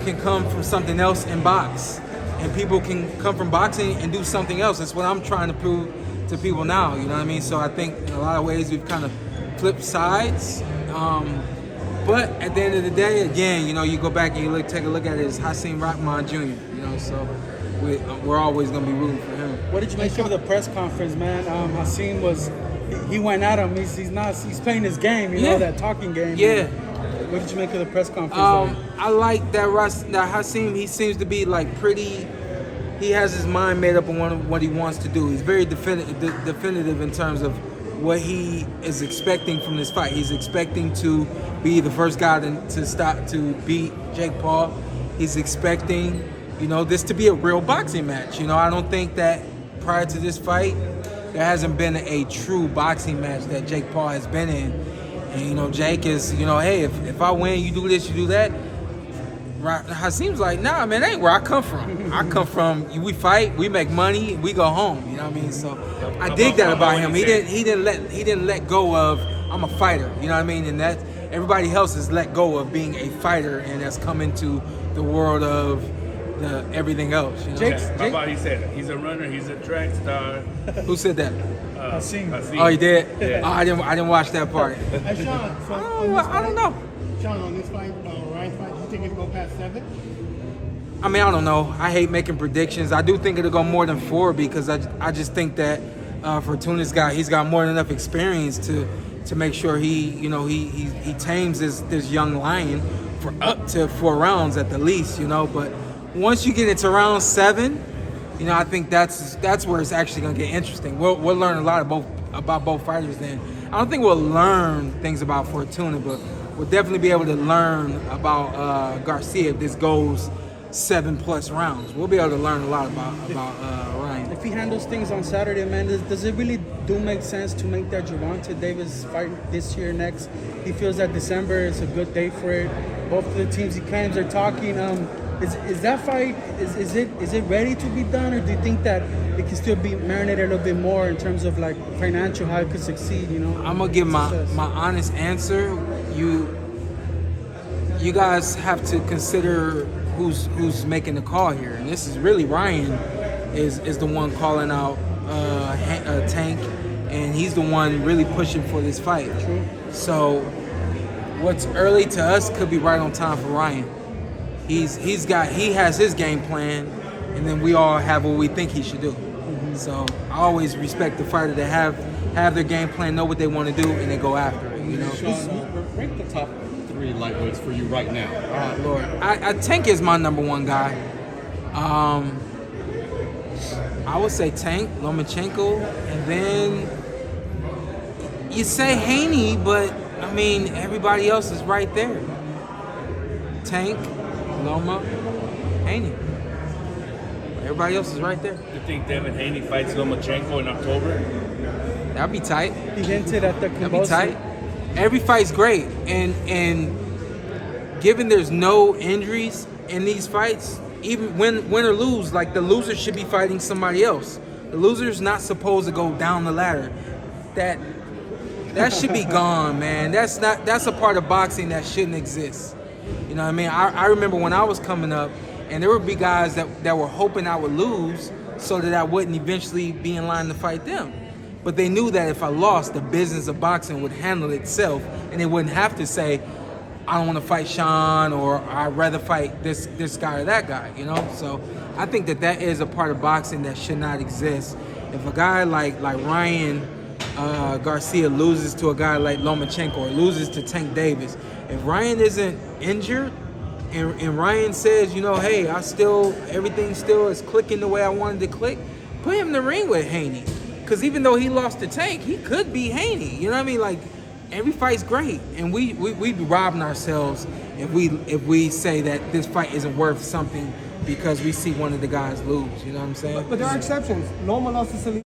can come from something else and box, and people can come from boxing and do something else. That's what I'm trying to prove to people now. You know what I mean? So I think in a lot of ways we've kind of flipped sides. But at the end of the day, again, you know, you go back and you take a look at it as Hasim Rahman Jr. You know, so we're always going to be rooting for him. What did you make of the press conference, man? Hasim he went at him. He's playing his game, you know, that talking game. Yeah. What did you make of the press conference? I like that Hasim, he seems to be like pretty. He has his mind made up on what he wants to do. He's very definitive in terms of what he is expecting from this fight. He's expecting to be the first guy to beat Jake Paul. He's expecting, you know, this to be a real boxing match. You know, I don't think that prior to this fight, there hasn't been a true boxing match that Jake Paul has been in. And, you know, Jake is, you know, hey, if I win, you do this, you do that. Hasim's like, nah, man, that ain't where I come from. I come from, we fight, we make money, we go home. You know what I mean? So I dig that about him. He didn't let go of, I'm a fighter. You know what I mean? And that everybody else has let go of being a fighter and has come into the world of everything else. You know? How about he said it? He's a runner. He's a track star. Who said that? Hasim. Oh, he did. Yeah. Oh, I didn't watch that part. Hey, Shawn, I don't know. Shawn, on this fight, Ryan's fight, do you think it'll go past 7? I mean, I don't know. I hate making predictions. I do think it'll go more than 4 because I just think that Fortuna's he's got more than enough experience to make sure he tames this young lion for up to 4 rounds at the least, you know. But once you get into round 7, you know, I think that's where it's actually gonna get interesting. We'll learn a lot about both fighters then. I don't think we'll learn things about Fortuna, but we'll definitely be able to learn about Garcia if this goes 7+ rounds. We'll be able to learn a lot about Ryan. If he handles things on Saturday, man, does it really make sense to make that Gervonta Davis fight this year next? He feels that December is a good day for it. Both of the teams he claims are talking. Is that fight is it ready to be done, or do you think that it can still be marinated a little bit more in terms of like financial how it could succeed? You know, I'm gonna give my honest answer. You guys have to consider who's making the call here, and this is really Ryan is the one calling out Tank, and he's the one really pushing for this fight. True. So what's early to us could be right on time for Ryan. He has his game plan, and then we all have what we think he should do. Mm-hmm. So I always respect the fighter that have their game plan, know what they want to do, and they go after it. You know. Shawn, rank the top 3 lightweights for you right now. Oh Lord, Tank is my number 1 guy. I would say Tank, Lomachenko, and then you say Haney, but I mean everybody else is right there. Tank, Loma, Haney. Everybody else is right there. You think Devin Haney fights Lomachenko in October? That'd be tight. He hinted at the That'd be tight. Every fight's great, and given there's no injuries in these fights, even win or lose, like the loser should be fighting somebody else. The loser's not supposed to go down the ladder. That should be gone, man. That's a part of boxing that shouldn't exist. You know what I mean? I remember when I was coming up, and there would be guys that were hoping I would lose so that I wouldn't eventually be in line to fight them. But they knew that if I lost, the business of boxing would handle itself, and they wouldn't have to say, I don't want to fight Shawn, or I'd rather fight this guy or that guy, you know? So I think that is a part of boxing that should not exist. If a guy like Ryan Garcia loses to a guy like Lomachenko or loses to Tank Davis, if Ryan isn't injured and Ryan says, you know, hey, everything still is clicking the way I wanted to click, put him in the ring with Haney. Because even though he lost to Tank, he could be Haney. You know what I mean? Like, every fight's great, and we be robbing ourselves if we say that this fight isn't worth something because we see one of the guys lose. You know what I'm saying? But there are exceptions. Loma lost to